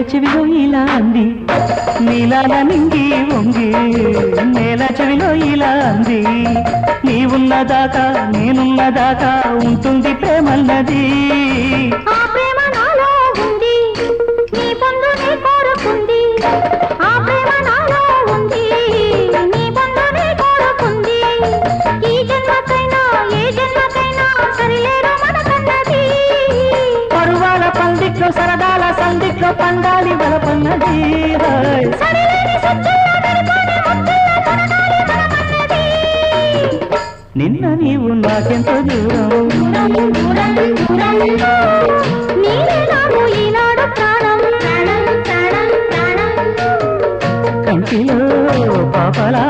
చెవిలో ఇలా అంది నీలాల నింగి వంగి నేల చెవిలో ఇలా అంది నీవున్నదాకా నేనున్నదాకా ఉంటుంది ప్రేమన్నది ఆ ప్రేమ నాలో ఉంది నీ పొందు నీ కోరుకుంది ఆ ప్రేమ నాలో ఉంది నీ పొందు నీ కోరుకుంది ఈ జన్మకైనా ఏ జన్మకైనా సరిలేరు మనకన్నది పరువాల పందిట్లో సరదాల సందిట్లో పండాలి బలపన్నది సరిలేని సత్తుల్లో మెరుపుని ముద్దుల్లో తొనగాలి మనమన్నది నిన్న నీవు నాకెంతో దూరం నీవే నాకు ఈనాడు ప్రాణం ప్రాణం ప్రాణం ప్రాణం కంటిలో పాపలా